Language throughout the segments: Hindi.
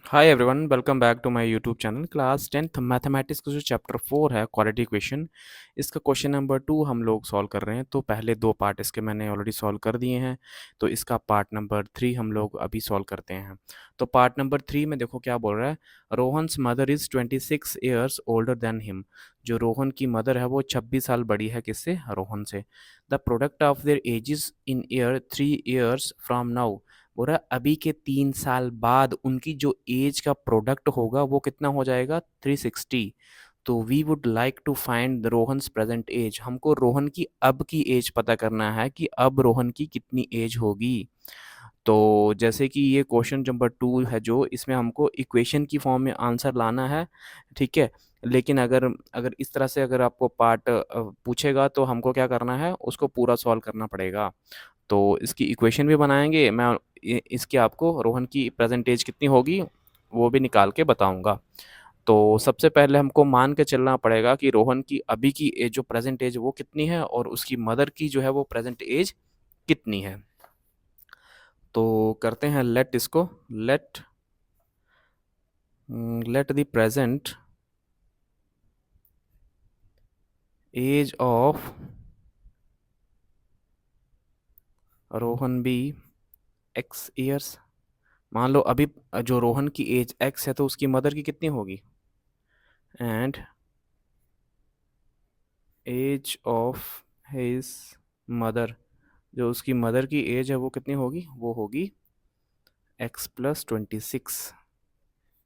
Hi everyone, welcome back to my YouTube channel. Class 10th mathematics का जो चैप्टर 4 है क्वाड्रेटिक इक्वेशन, इसका क्वेश्चन नंबर 2 हम लोग सॉल्व कर रहे हैं। तो पहले दो पार्ट इसके मैंने ऑलरेडी सॉल्व कर दिए हैं, तो इसका पार्ट नंबर 3 हम लोग अभी सॉल्व करते हैं। तो पार्ट नंबर 3 में देखो क्या बोल रहा है। Rohan's mother is 26 years older than him. जो रोहन की मदर है वो 26 साल बड़ी है किससे? रोहन से। The product of their edges in year 3 years from now. बोल रहा है अभी के 3 साल बाद उनकी जो एज का प्रोडक्ट होगा वो कितना हो जाएगा? 360। तो we would like to find Rohan's present age. हमको रोहन की अब की एज पता करना है कि अब रोहन की कितनी एज होगी। तो जैसे कि ये क्वेश्चन नंबर 2 है, जो इसमें हमको इक्वेशन की फॉर्म में आंसर लाना है, ठीक है। लेकिन अगर अगर इस तरह से अगर आपको पार्ट पूछेगा तो हमको क्या करना है, उसको पूरा सॉल्व करना पड़ेगा। तो इसकी इक्वेशन भी बनाएंगे, मैं इसकी आपको रोहन की प्रेजेंटेज कितनी होगी वो भी निकाल के बताऊंगा। तो सबसे पहले हमको मान के चलना पड़ेगा कि रोहन की अभी की एज जो प्रेजेंट एज वो कितनी है और उसकी मदर की जो है वो प्रेजेंट एज कितनी है। तो करते हैं लेट इसको let let the present age of Rohan be x years. मान लो अभी जो रोहन की एज एक्स है तो उसकी मदर की कितनी होगी, and age of his mother, जो उसकी मदर की एज है वो कितनी होगी, वो होगी x+26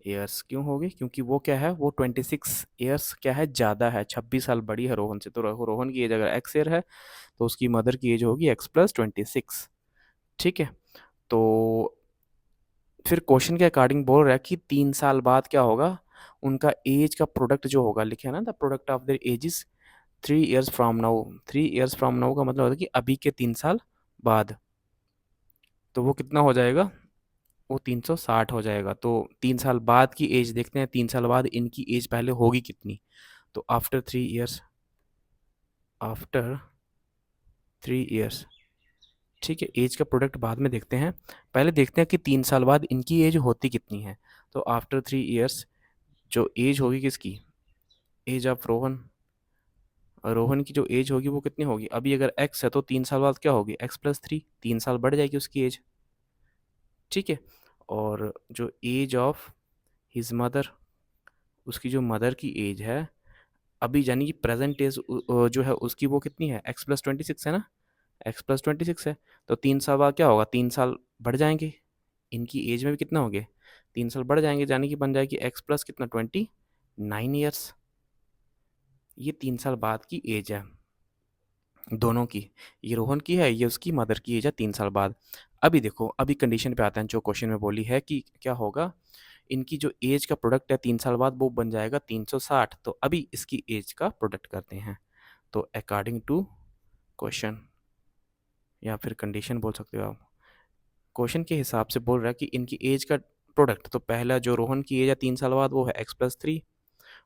ईयर्स। क्यों होगी? क्योंकि वो क्या है, वो 26 ईयर्स क्या है, ज़्यादा है, 26 साल बड़ी है रोहन से। तो रोहन की एज अगर एक्स ईयर है तो उसकी मदर की एज होगी x+26। ठीक है। तो फिर क्वेश्चन के अकॉर्डिंग बोल रहा है कि 3 साल बाद क्या होगा, उनका एज का प्रोडक्ट जो होगा, लिखे है ना, the product of their edges 3 years from now. 3 years from now का मतलब होता है कि अभी के 3 साल बाद। तो वो कितना हो जाएगा, वो 360 हो जाएगा। तो 3 साल बाद की एज देखते हैं, 3 साल बाद इनकी एज पहले होगी कितनी। तो आफ्टर 3 ईयर्स, ठीक है, एज का प्रोडक्ट बाद में देखते हैं। पहले देखते हैं कि 3 साल बाद इनकी एज होती कितनी है। तो आफ्टर 3 ईयर्स जो एज होगी किसकी, एज ऑफ रोहन, रोहन की जो एज होगी वो कितनी होगी, अभी अगर एक्स है तो 3 साल बाद क्या होगी, x+3, 3 साल बढ़ जाएगी उसकी एज। ठीक है। और जो एज ऑफ हिज मदर, उसकी जो मदर की एज है अभी, यानी कि प्रेजेंट एज जो है उसकी वो कितनी है, x+26 है ना, x+26 है। तो 3 साल बाद क्या होगा, 3 साल बढ़ जाएंगे, इनकी एज में भी कितना हो गया, 3 साल बढ़ जाएंगे, यानी कि बन जाएगी x प्लस कितना, 29 ईयर्स। ये 3 साल बाद की एज है दोनों की। ये रोहन की है, ये उसकी मदर की एज है 3 साल बाद। अभी देखो, अभी कंडीशन पे आता है जो क्वेश्चन में बोली है कि क्या होगा, इनकी जो एज का प्रोडक्ट है 3 साल बाद वो बन जाएगा 360। तो अभी इसकी एज का प्रोडक्ट करते हैं। तो अकॉर्डिंग टू क्वेश्चन, या फिर कंडीशन बोल सकते हो आप, क्वेश्चन के हिसाब से बोल रहा है कि इनकी एज का प्रोडक्ट, तो पहला जो रोहन की एज है 3 साल बाद वो है x+3,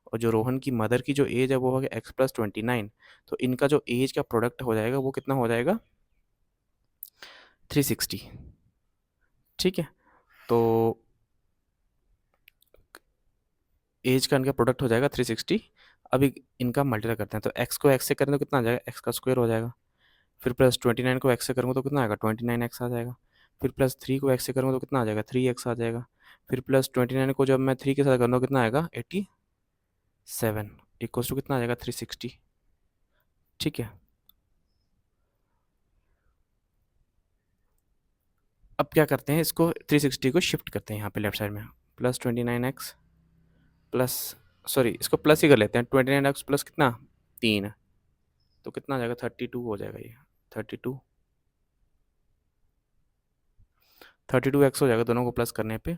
और जो रोहन की मदर की जो एज है वो है x+29। तो इनका जो एज का प्रोडक्ट हो जाएगा वो कितना हो जाएगा, 360। ठीक है। तो एज का इनका प्रोडक्ट हो जाएगा 360। अभी इनका मल्टीप्लाई करते हैं, तो x को x से करें तो कितना आ जाएगा, x का स्क्वायर हो जाएगा। फिर +29 को x से करूँगा तो कितना आएगा, 29x आ जाएगा। फिर +3 को x से करूँगा तो कितना आ जाएगा, 3x आ जाएगा। फिर +29 को जब मैं 3 के साथ करूँगा तो कितना आएगा, 87 इक्वल्स टू कितना आ जाएगा, 360। ठीक है। अब क्या करते हैं, इसको 360 को शिफ्ट करते हैं यहाँ पे लेफ्ट साइड में। +29x प्लस, सॉरी इसको प्लस ही कर लेते हैं, 29x प्लस कितना, 3, तो कितना आ जाएगा, 32 हो जाएगा ये। 32 32x हो जाएगा दोनों को प्लस करने पे।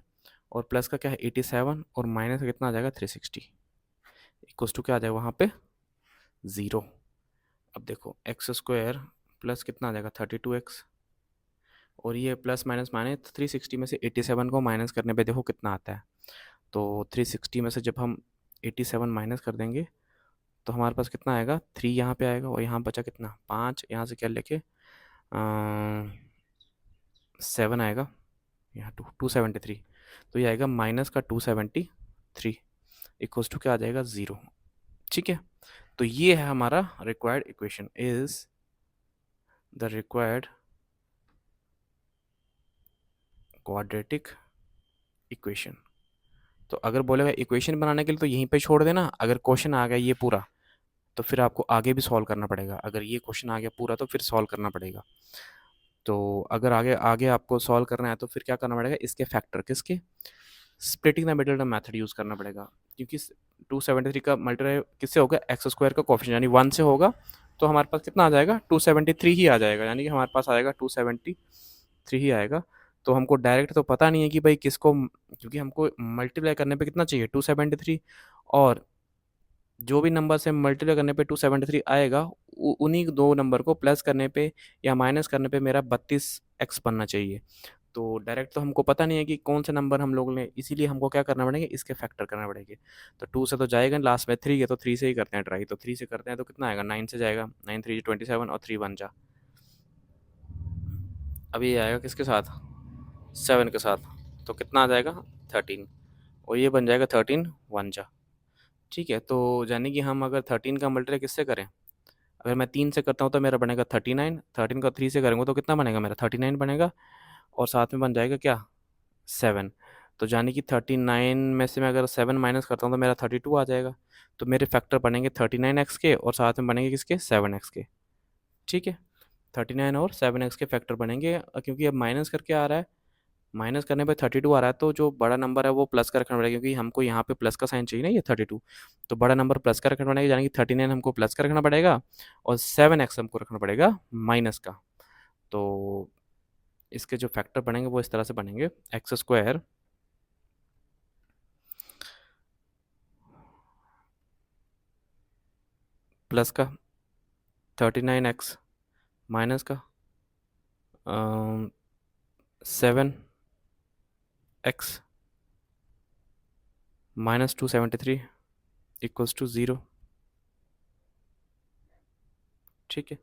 और प्लस का क्या है 87, और माइनस का कितना आ जाएगा 360, इक्वल्स टू क्या आ जाएगा वहाँ पे, 0। अब देखो एक्स स्क्वायर प्लस कितना आ जाएगा 32x, और ये प्लस माइनस माइनस 360 में से 87 को माइनस करने पे देखो कितना आता है। तो 360 में से जब हम 87 माइनस कर देंगे तो हमारे पास कितना आएगा, 3 यहाँ पे आएगा, और यहाँ बचा कितना, 5, यहाँ से क्या लेके 7 आएगा, यहाँ 273। तो ये आएगा माइनस का 273 इक्वल्स टू क्या आ जाएगा 0। ठीक है, तो ये है हमारा required equation, is the required quadratic equation. तो अगर बोलेगा इक्वेशन बनाने के लिए तो यहीं पे छोड़ देना, अगर क्वेश्चन आ गया ये पूरा तो फिर आपको आगे भी सॉल्व करना पड़ेगा। अगर ये क्वेश्चन आ गया पूरा तो फिर सॉल्व करना पड़ेगा। तो अगर आगे आगे आपको सॉल्व करना है तो फिर क्या करना पड़ेगा, इसके फैक्टर किसके, splitting the middle term method use करना पड़ेगा, क्योंकि 273 का मल्टीप्लाई किससे होगा, एक्स स्क्वायर का कोफिशिएंट यानी 1 से होगा। तो हमारे पास कितना आ जाएगा, 273 ही आ जाएगा, यानी कि हमारे पास आएगा 273 ही आएगा। तो हमको डायरेक्ट तो पता नहीं है कि भाई किसको, क्योंकि हमको मल्टीप्लाई करने पे कितना चाहिए 273, और जो भी नंबर से मल्टीप्लाई करने पे 273 आएगा उन्हीं दो नंबर को प्लस करने पे या माइनस करने पे मेरा 32x बनना चाहिए। तो डायरेक्ट तो हमको पता नहीं है कि कौन से नंबर हम लोग ने, इसीलिए हमको क्या करना पड़ेगा, इसके फैक्टर करना पड़ेंगे। तो 2 से तो जाएगा लास्ट में, 3 है तो 3 से ही करते हैं ट्राई। तो 3 से करते हैं तो कितना आएगा, 9 से जाएगा, 9 3 27 और 3 1 जा। अभी ये आएगा किसके साथ, 7 के साथ, तो कितना आ जाएगा 13, और ये बन जाएगा 13 1 जा। ठीक है, तो यानी कि हम अगर 13 का मल्टीप्लाई किससे करें, अगर मैं 3 से करता हूँ तो मेरा बनेगा 39, 13 का 3 से करेंगे तो कितना बनेगा मेरा 39 बनेगा, और साथ में बन जाएगा क्या 7। तो यानी कि 39 में से मैं अगर 7 माइनस करता हूँ तो मेरा 32 आ जाएगा। तो मेरे फैक्टर बनेंगे 39x के और साथ में बनेंगे किसके, 7x के। ठीक है, 39 और 7x के फैक्टर बनेंगे, क्योंकि अब माइनस करके आ रहा है, माइनस करने पे 32 आ रहा है, तो जो बड़ा नंबर है वो प्लस का रखना पड़ेगा, क्योंकि हमको यहाँ पे प्लस का साइन चाहिए ना, ये 32। तो बड़ा नंबर प्लस का रखना पड़ेगा, यानी कि 39 हमको प्लस का रखना पड़ेगा और 7x हमको रखना पड़ेगा माइनस का। तो इसके जो फैक्टर बनेंगे वो इस तरह से बनेंगे, एक्स स्क्वायर प्लस का 39x माइनस का 7x माइनस 273 इक्वल्स टू 0। ठीक है,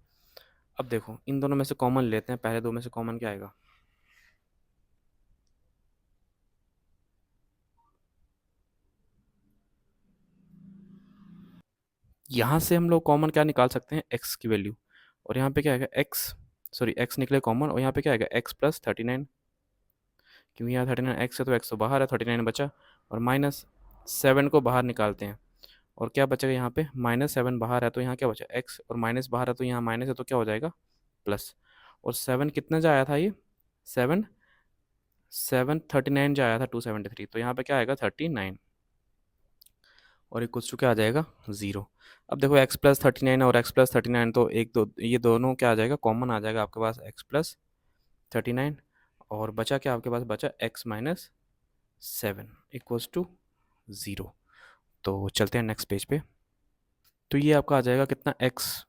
अब देखो इन दोनों में से कॉमन लेते हैं, पहले दो में से कॉमन क्या आएगा, यहाँ से हम लोग कॉमन क्या निकाल सकते हैं, x की वैल्यू, और यहाँ पे क्या आएगा x, सॉरी x निकले कॉमन, और यहाँ पे क्या आएगा x प्लस 39, क्योंकि यहाँ 39 x है तो x तो बाहर है, 39 बचा, और माइनस 7 को बाहर निकालते हैं, और क्या बचेगा यहाँ पे, -7 बाहर है तो यहाँ क्या बचा x, और माइनस बाहर है तो यहाँ माइनस है तो क्या हो जाएगा प्लस। और 7 कितने जा आया था ये, 7 7 39 जा आया था 273, तो यहाँ पे क्या आएगा 39, और इक्वल्स टू क्या आ जाएगा 0। अब देखो x प्लस 39 और x प्लस 39, तो एक दो ये दोनों क्या आ जाएगा, कॉमन आ जाएगा आपके पास x प्लस 39, और बचा क्या आपके पास, बचा x माइनस 7 इक्वल्स टू 0। तो चलते हैं नेक्स्ट पेज पे। तो ये आपका आ जाएगा कितना, x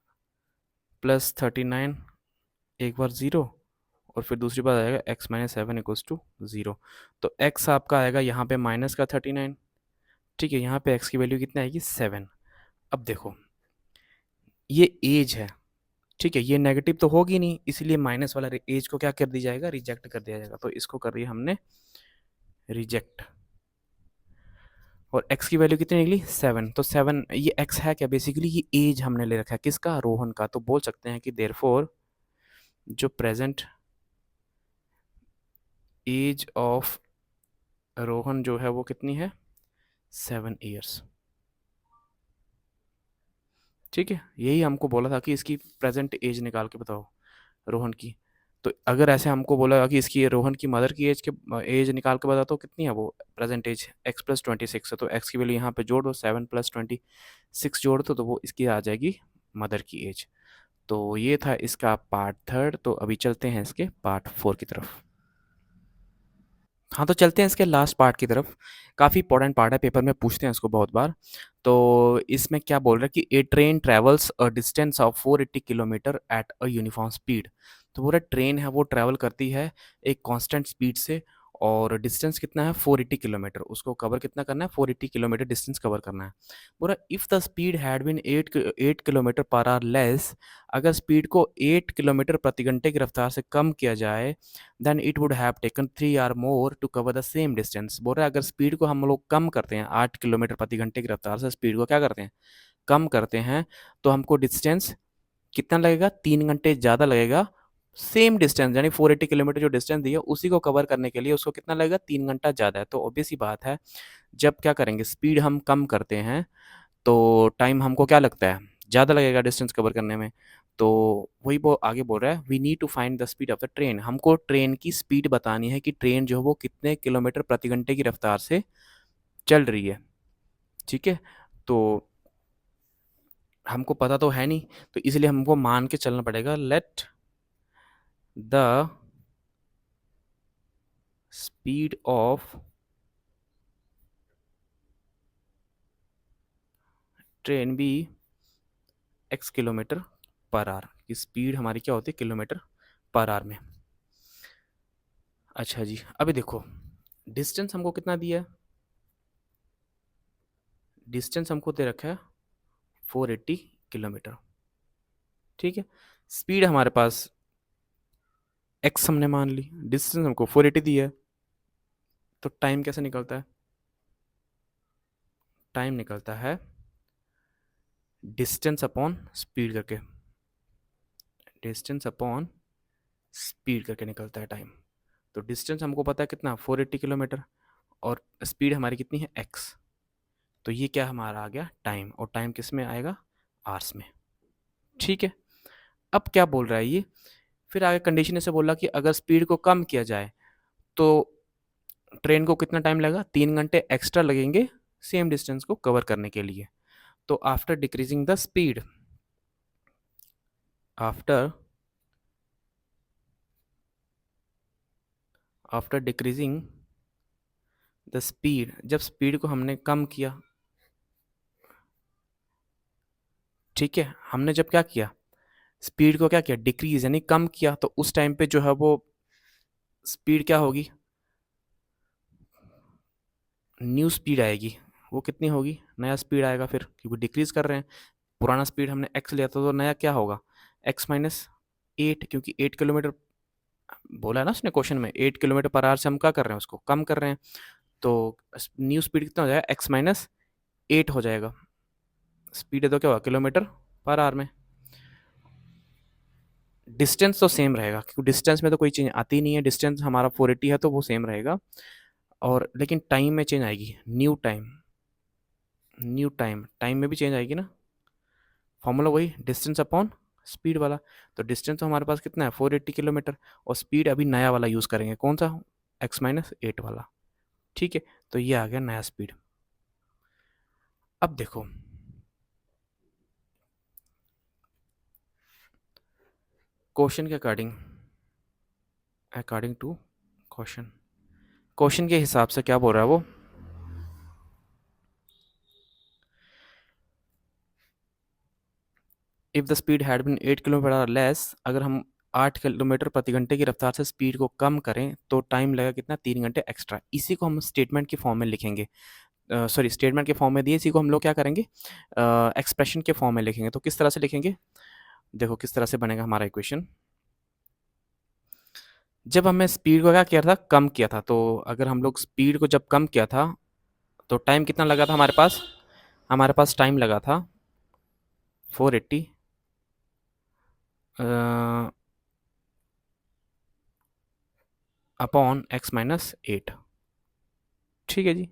प्लस 39 एक बार 0, और फिर दूसरी बार आएगा x माइनस 7 इक्वल्स टू 0। तो x आपका आएगा यहाँ पे माइनस का 39, ठीक है, यहाँ पे x की वैल्यू कितनी आएगी 7। अब देखो ये एज है, ठीक है, ये नेगेटिव तो होगी नहीं, इसलिए माइनस वाला एज को क्या कर दिया जाएगा, रिजेक्ट कर दिया जाएगा, तो इसको कर दिया हमने रिजेक्ट। और x की वैल्यू कितनी निकली 7, तो 7 ये x है क्या, बेसिकली ये एज हमने ले रखा है किसका, रोहन का। तो बोल सकते हैं कि देयरफॉर जो प्रेजेंट एज ऑफ रोहन जो है वो कितनी है 7 ईयर्स। ठीक है, यही हमको बोला था कि इसकी प्रेजेंट एज निकाल के बताओ रोहन की। तो अगर ऐसे हमको बोला कि इसकी रोहन की मदर की एज निकाल के बता, तो कितनी है वो प्रेजेंट एज, x प्लस 26 है, तो x की वैल्यू यहाँ पे जोड़ दो, 7 प्लस 26 जोड़ दो, तो वो इसकी आ जाएगी मदर की एज। तो ये था इसका पार्ट थर्ड। तो अभी चलते हैं इसके पार्ट फोर की तरफ। हाँ, तो चलते हैं इसके लास्ट पार्ट की तरफ। काफ़ी इंपॉर्टेंट पार्ट है, पेपर में पूछते हैं इसको बहुत बार। तो इसमें क्या बोल रहा है कि a train travels a distance of 480 kilometre at a uniform speed. तो पूरा ट्रेन है वो ट्रैवल करती है एक कांस्टेंट स्पीड से, और डिस्टेंस कितना है 480 किलोमीटर, उसको कवर कितना करना है 480 किलोमीटर डिस्टेंस कवर करना है। बोला if the speed had been 8 kilometre per hour less, अगर स्पीड को 8 किलोमीटर प्रति घंटे की रफ्तार से कम किया जाए, then it would have taken 3 hour more to cover the same distance. बोल रहा है अगर स्पीड को हम लोग कम करते हैं 8 किलोमीटर प्रति घंटे की रफ्तार से स्पीड को क्या करते हैं कम करते हैं, तो हमको डिस्टेंस कितना लगेगा 3 घंटे ज़्यादा लगेगा। सेम डिस्टेंस यानी 480 किलोमीटर जो डिस्टेंस दिया उसी को कवर करने के लिए उसको कितना लगेगा 3 घंटा ज़्यादा है। तो ऑब्वियस ही बात है जब क्या करेंगे स्पीड हम कम करते हैं तो टाइम हमको क्या लगता है ज़्यादा लगेगा डिस्टेंस कवर करने में। तो वही वो आगे बोल रहा है we need to find the speed of the train, हमको ट्रेन की स्पीड बतानी है कि ट्रेन जो है वो कितने किलोमीटर प्रति घंटे की रफ्तार से चल रही है। ठीक है, तो हमको पता तो है नहीं, तो इसलिए हमको मान के चलना पड़ेगा let the speed of train be x kilometre per hour, की स्पीड हमारी क्या होती है किलोमीटर पर आवर में। अच्छा जी, अभी देखो डिस्टेंस हमको कितना दिया है, डिस्टेंस हमको दे रखा है 480 किलोमीटर। ठीक है, स्पीड हमारे पास x हमने मान ली, डिस्टेंस हमको 480 दिया है, तो टाइम कैसे निकलता है, टाइम निकलता है डिस्टेंस अपॉन स्पीड करके, डिस्टेंस अपॉन स्पीड करके निकलता है टाइम। तो डिस्टेंस हमको पता है कितना 480 किलोमीटर और स्पीड हमारी कितनी है x, तो ये क्या हमारा आ गया टाइम, और टाइम किस में आएगा आवर्स में। ठीक है, अब क्या बोल रहा है ये, फिर आगे कंडीशन ऐसे बोला कि अगर स्पीड को कम किया जाए तो ट्रेन को कितना टाइम लगेगा 3 घंटे एक्स्ट्रा लगेंगे सेम डिस्टेंस को कवर करने के लिए। तो after decreasing the speed, after decreasing the speed, जब स्पीड को हमने कम किया, ठीक है, हमने जब क्या किया स्पीड को क्या किया डिक्रीज यानी कम किया, तो उस टाइम पे जो है वो स्पीड क्या होगी न्यू स्पीड आएगी। वो कितनी होगी नया स्पीड आएगा फिर, क्योंकि डिक्रीज कर रहे हैं, पुराना स्पीड हमने x लिया था तो नया क्या होगा x माइनस 8, क्योंकि 8 किलोमीटर बोला है ना उसने क्वेश्चन में 8 किलोमीटर पर आवर से हम क्या कर रहे हैं उसको कम कर रहे हैं, तो न्यू स्पीड कितना हो जाएगा x माइनस 8 हो जाएगा। स्पीड है तो क्या होगा किलोमीटर पर आवर में, डिस्टेंस तो सेम रहेगा क्योंकि डिस्टेंस में तो कोई चेंज आती नहीं है, डिस्टेंस हमारा 480 है तो वो सेम रहेगा, और लेकिन टाइम में चेंज आएगी, new time, new time, time में भी चेंज आएगी ना, फॉर्मूला वही डिस्टेंस अपॉन स्पीड वाला। तो डिस्टेंस तो हमारे पास कितना है 480 किलोमीटर, और स्पीड अभी नया वाला यूज़ करेंगे कौन सा x-8 वाला। ठीक है, तो ये आ गया नया स्पीड। अब देखो क्वेश्चन के according, according to question, question के हिसाब से क्या बोल रहा है वो, if the speed had been 8 kilometre hour less, अगर हम 8 किलोमीटर प्रति घंटे की रफ्तार से स्पीड को कम करें तो टाइम लगेगा कितना 3 घंटे एक्स्ट्रा। इसी को हम स्टेटमेंट के फॉर्म में लिखेंगे, सॉरी स्टेटमेंट के फॉर्म में दिए, इसी को हम लोग क्या करेंगे एक्सप्रेशन के फॉर्म में लिखेंगे। तो किस तरह से लिखेंगे, देखो किस तरह से बनेगा हमारा इक्वेशन। जब हमने स्पीड को क्या किया था कम किया था, तो अगर हम लोग स्पीड को जब कम किया था तो टाइम कितना लगा था हमारे पास टाइम लगा था 480 अपॉन x-8। ठीक है जी,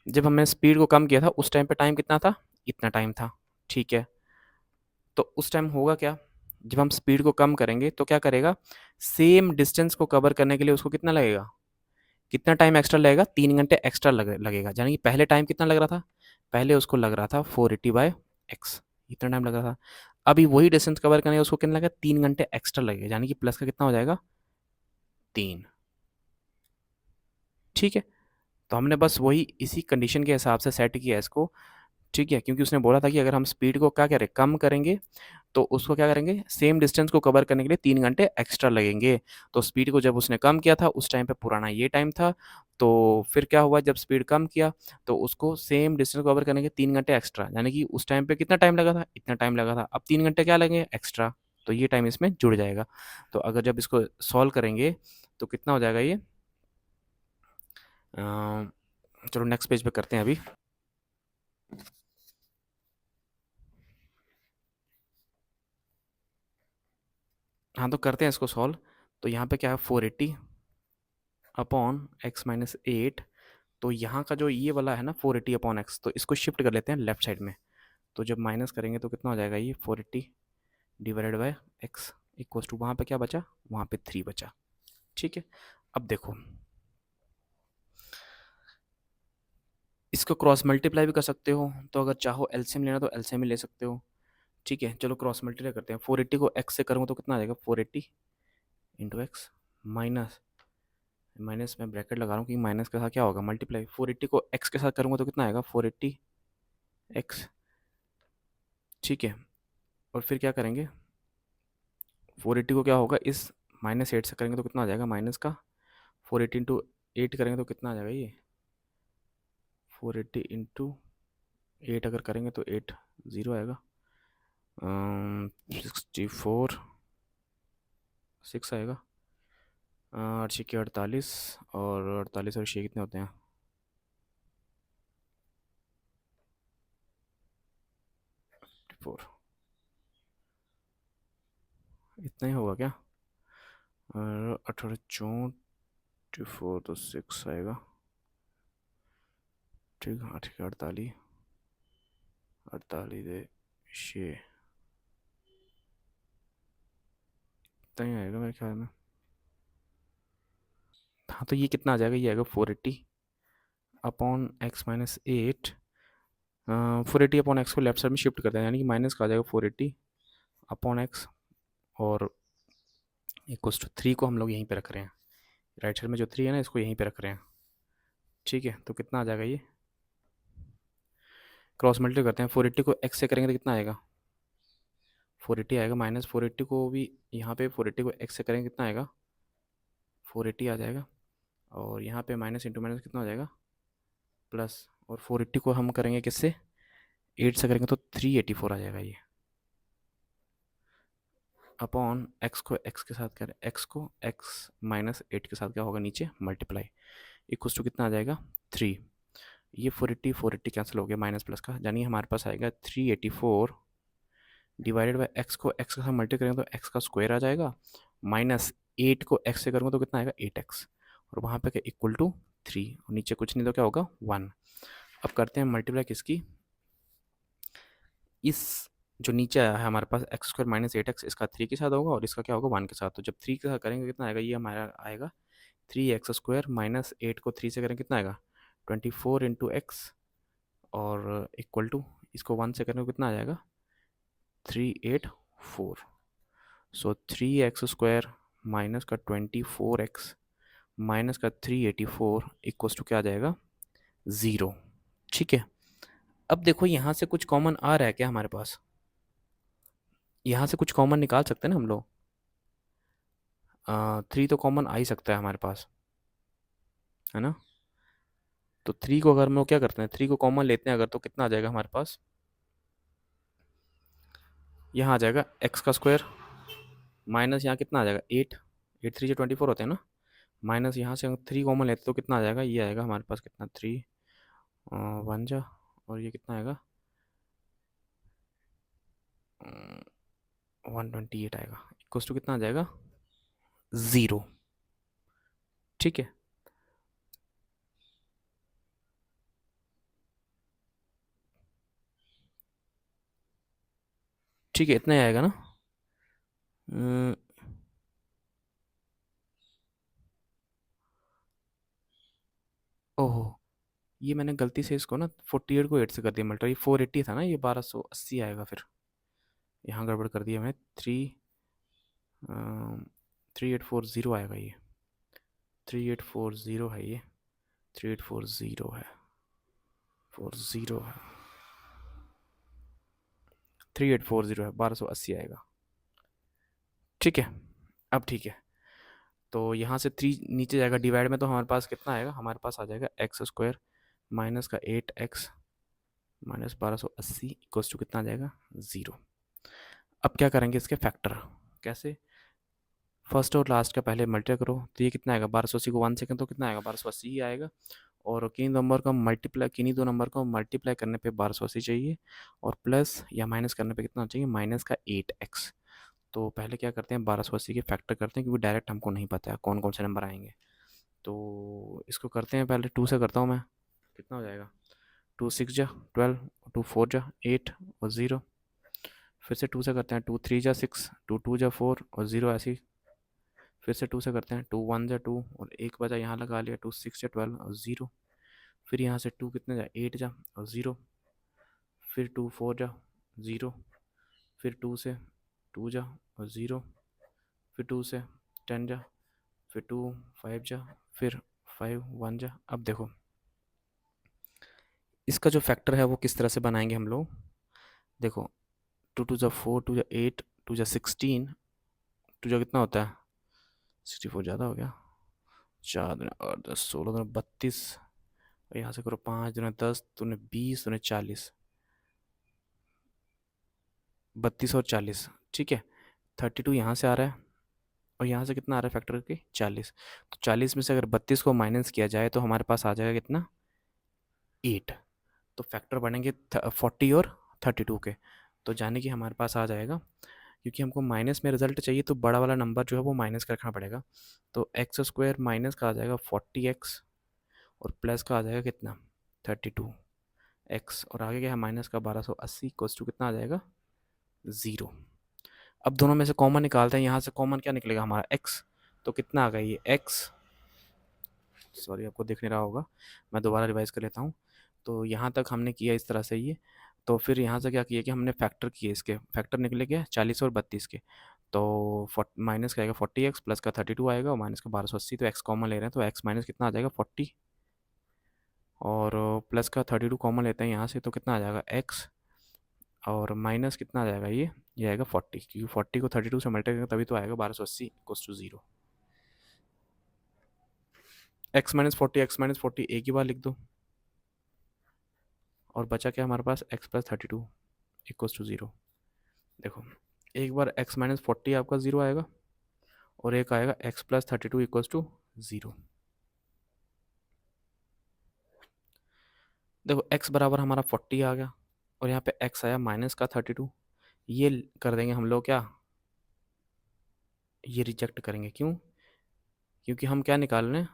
जब हमने स्पीड को कम किया था उस टाइम पे टाइम कितना था इतना टाइम था। ठीक है, तो उस टाइम होगा क्या, जब हम स्पीड को कम करेंगे तो क्या करेगा सेम डिस्टेंस को कवर करने के लिए उसको कितना लगेगा, कितना टाइम एक्स्ट्रा लगेगा 3 घंटे एक्स्ट्रा लगेगा, यानी कि पहले टाइम कितना लग रहा था, पहले उसको लग रहा था 480/x, इतना टाइम लग रहा था। अभी वही डिस्टेंस कवर करने उसको कितना लगेगा 3 घंटे एक्स्ट्रा लगेगा, यानी कि प्लस का कितना हो जाएगा 3। ठीक है, तो हमने बस वही इसी कंडीशन के हिसाब से सेट किया इसको। ठीक है, क्योंकि उसने बोला था कि अगर हम स्पीड को क्या करें कम करेंगे तो उसको क्या करेंगे, सेम डिस्टेंस को कवर करने के लिए 3 घंटे एक्स्ट्रा लगेंगे। तो स्पीड को जब उसने कम किया था उस टाइम पे पुराना ये टाइम था, तो फिर क्या हुआ जब स्पीड कम किया तो उसको सेम डिस्टेंस को कवर करने के 3 घंटे एक्स्ट्रा, यानी कि उस टाइम पे कितना टाइम लगा था, इतना टाइम लगा था, अब 3 घंटे क्या लगेंगे एक्स्ट्रा, तो ये टाइम इसमें जुड़ जाएगा। तो अगर जब इसको सॉल्व करेंगे तो कितना हो जाएगा ये, चलो नेक्स्ट पेज पे करते हैं अभी। हाँ तो करते हैं इसको सॉल्व। तो यहाँ पे क्या है 480 अपॉन एक्स माइनस 8। तो यहाँ का जो ये वाला है ना 480 अपॉन एक्स, तो इसको शिफ्ट कर लेते हैं लेफ्ट साइड में। तो जब माइनस करेंगे तो कितना हो जाएगा ये 480 divided by x equals to, वहाँ पे क्या बचा, वहाँ पे 3 बचा। ठीक है, अब देखो इसको क्रॉस मल्टीप्लाई भी कर सकते हो, तो अगर चाहो एलसीएम लेना तो एलसीएम ही ले सकते हो। ठीक है, चलो क्रॉस मल्टीप्लाई करते हैं। 480 को एक्स से करूँगा तो कितना आ जाएगा 480 इंटू एक्स माइनस, माइनस में ब्रैकेट लगा रहा हूँ कि माइनस के साथ क्या होगा मल्टीप्लाई, 480 को एक्स के साथ करूँगा तो कितना आएगा 480 एक्स। ठीक है, और फिर क्या करेंगे 480 को क्या होगा इस -8 से करेंगे तो कितना आ जाएगा माइनस का, 480 इंटू 8 करेंगे तो कितना आ जाएगा ये 480 इंटू 8 अगर करेंगे तो 8 ज़ीरो आएगा, 64 6 आएगा, 8 48 और 48 और 6 कितने होते हैं 4, इतना ही होगा क्या, और 18 4 तो 6 आएगा। ठीक है, 8 48 48 6 इतना ही आएगा मेरे ख्याल में। हाँ तो ये कितना आ जाएगा, ये आएगा 480 upon x minus 8। 480 upon x को लेफ्ट साइड में शिफ्ट करते हैं, यानी कि माइनस का आ जाएगा 480 अपॉन एक्स, और इक्वल्स टू 3 को हम लोग यहीं पे रख रहे हैं, राइट साइड में जो 3 है ना इसको यहीं पे रख रहे हैं। ठीक है, तो कितना आ जाएगा ये, क्रॉस मल्टीप्लाई करते हैं, 480 को एक्स से करेंगे तो कितना आएगा 480 आएगा, माइनस 480 को भी यहाँ पे 480 को एक्स से करेंगे कितना आएगा 480 आ जाएगा, और यहाँ पे माइनस इंटू माइनस कितना हो जाएगा प्लस, और 480 को हम करेंगे किससे 8 से करेंगे तो 384 आ जाएगा ये, अपॉन एक्स को एक्स के साथ करें, एक्स को एक्स माइनस 8 के साथ क्या होगा नीचे मल्टीप्लाई, इक्वल्स टू कितना आ जाएगा 3। ये 480 कैंसिल हो गया माइनस प्लस का, यानी हमारे पास आएगा 384 डिवाइडेड बाई एक्स को एक्स के साथ मल्टी करेंगे तो एक्स का स्क्वायर आ जाएगा, माइनस 8 को एक्स से करूँगा तो कितना आएगा 8x, और वहाँ पे क्या इक्वल टू 3, और नीचे कुछ नहीं तो क्या होगा 1। अब करते हैं मल्टीप्लाई किसकी, इस जो नीचे आया है हमारे पास एक्स स्क्वायर माइनस 8x, इसका 3 के साथ होगा और इसका क्या होगा 1 के साथ, तो जब 3 के साथ करेंगे कितना आएगा, ये हमारा आएगा 3x² माइनस 8 को 3 से करेंगे कितना आएगा 24 इंटू एक्स, और इक्वल टू इसको 1 से करेंगे कितना आ जाएगा 384। सो 3x² माइनस का 24x माइनस का 384 इक्वल्स टू क्या आ जाएगा 0। ठीक है, अब देखो यहाँ से कुछ कॉमन आ रहा है क्या हमारे पास, यहाँ से कुछ कॉमन निकाल सकते हैं ना हम लोग, 3 तो कॉमन आ ही सकता है हमारे पास, है ना। तो 3 को अगर हम लोग क्या करते हैं 3 को कॉमन लेते हैं अगर, तो कितना आ जाएगा हमारे पास, यहाँ आ जाएगा एक्स का स्क्वायर माइनस यहाँ कितना आ जाएगा 8, 8 3 जो 24 होते हैं ना, माइनस यहाँ से हम 3 कॉमन लेते तो कितना आ जाएगा, ये आएगा हमारे पास कितना 3 1 जा, और ये कितना आएगा 128 आएगा, इक्वल्स टू कितना आ जाएगा 0। ठीक है, ठीक है, इतना ही आएगा ना। अम्म, ओहो, ये मैंने गलती से इसको ना 48 को 8 से कर दिया मल्टीप्लाई, 480 था ना, ये 1280 आएगा, फिर यहाँ गड़बड़ कर दिया मैंने, 3840 आएगा ये, 3840 है ये, 3840 है 40 है, 3840 है, 1280 आएगा। ठीक है, अब ठीक है। तो यहाँ से 3 नीचे जाएगा डिवाइड में, तो हमारे पास कितना आएगा, हमारे पास आ जाएगा एक्स स्क्वायर माइनस का 8x माइनस 1280 इक्वल्स टू कितना आ जाएगा, 0। अब क्या करेंगे इसके फैक्टर, कैसे, फर्स्ट और लास्ट का पहले मल्टीप्लाई करो, तो ये कितना आएगा, 1280 को 1 सेकंड तो कितना आएगा, 1280 ही आएगा। और किन्हीं दो नंबर को मल्टीप्लाई करने पे 1280 चाहिए, और प्लस या माइनस करने पे कितना चाहिए, माइनस का 8x। तो पहले क्या करते हैं, 1280 के फैक्टर करते हैं, क्योंकि डायरेक्ट हमको नहीं पता है कौन कौन से नंबर आएंगे। तो इसको करते हैं, पहले 2 से करता हूँ मैं, कितना हो जाएगा, 2 6 जा 12, 2 4 जा 8 और 0। फिर से 2 से करते हैं, 2 3 जा 6, 2 2 जा 4 और 0 ऐसे ही। फिर से 2 से करते हैं, 2 1 जा 2 और एक बजा यहाँ लगा लिया, 2 6 जा 12 और 0। फिर यहाँ से 2 कितने जा 8 जा और 0। फिर 2 4 जा 0। फिर 2 से 2 जा और 0। फिर 2 से 10 जा, फिर 2 5 जा, फिर 5 1 जा। अब देखो इसका जो फैक्टर है वो किस तरह से बनाएंगे हम लोग, देखो 2 2 जा 4, 2 जा 8, 2 जा 16, 2 जा कितना होता है 64, ज़्यादा हो गया, 4 दूनी और 10, 16 दूनी 32, और यहाँ से करो 5 दूनी 10, दूनी 20, दूनी 40, 32 और 40, ठीक है। 32 यहाँ से आ रहा है, और यहाँ से कितना आ रहा है फैक्टर करके 40। तो 40 में से अगर 32 को माइनस किया जाए तो हमारे पास आ जाएगा कितना, 8। तो फैक्टर बनेंगे 40 और 32 के। तो जाने कि हमारे पास आ जाएगा, क्योंकि हमको माइनस में रिजल्ट चाहिए तो बड़ा वाला नंबर जो है वो माइनस का रखना पड़ेगा। तो एक्स स्क्वायर माइनस का आ जाएगा 40x, और प्लस का आ जाएगा कितना 32x, और आगे क्या है माइनस का 1280 इक्वल्स टू कितना आ जाएगा 0। अब दोनों में से कॉमन निकालते हैं, यहाँ से कॉमन क्या निकलेगा हमारा x, तो कितना आ गया ये x, सॉरी आपको दिख नहीं रहा होगा, मैं दोबारा रिवाइज कर लेता हूँ। तो यहाँ तक हमने किया इस तरह से ये, तो फिर यहाँ से क्या किया कि हमने फैक्टर किए, इसके फैक्टर निकले क्या 40 और 32 के। तो माइनस का आएगा 40x, प्लस का 32 आएगा, और माइनस का 1280, तो x कॉमन ले रहे हैं तो x माइनस कितना आ जाएगा 40, और प्लस का 32 कॉमन लेते हैं यहाँ से, तो कितना आ जाएगा x, और माइनस कितना आ जाएगा ये आएगा 40, क्योंकि 40 को 32 से मल्टीप्लाई करेंगे तभी तो आएगा 1280 equals to 0। X minus forty एक ही बार लिख दो, और बचा क्या हमारे पास x प्लस 32 इक्वल्स टू 0। देखो एक बार x माइनस 40 आपका 0 आएगा, और एक आएगा x प्लस 32 इक्वल्स टू 0। देखो x बराबर हमारा 40 आ गया, और यहाँ पे x आया माइनस का 32। ये कर देंगे हम लोग क्या, ये रिजेक्ट करेंगे, क्यों, क्योंकि हम क्या निकाल रहे हैं,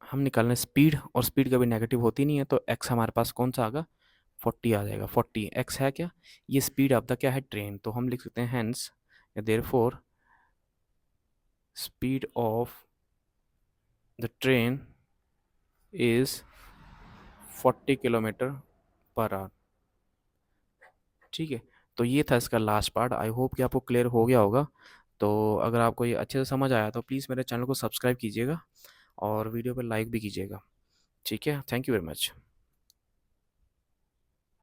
हम निकाल रहे हैं स्पीड, और स्पीड कभी नेगेटिव होती नहीं है। तो x हमारे पास कौन सा आ गया 40 आ जाएगा, 40 x है क्या, ये स्पीड ऑफ द क्या है ट्रेन। तो हम लिख सकते हैं hence therefore speed of the train is 40 kilometre per our. ठीक है, तो ये था इसका लास्ट पार्ट। आई होप कि आपको क्लियर हो गया होगा। तो अगर आपको ये अच्छे से समझ आया तो प्लीज़ मेरे चैनल को सब्सक्राइब कीजिएगा, और वीडियो पर लाइक भी कीजिएगा। ठीक है, थैंक यू वेरी मच।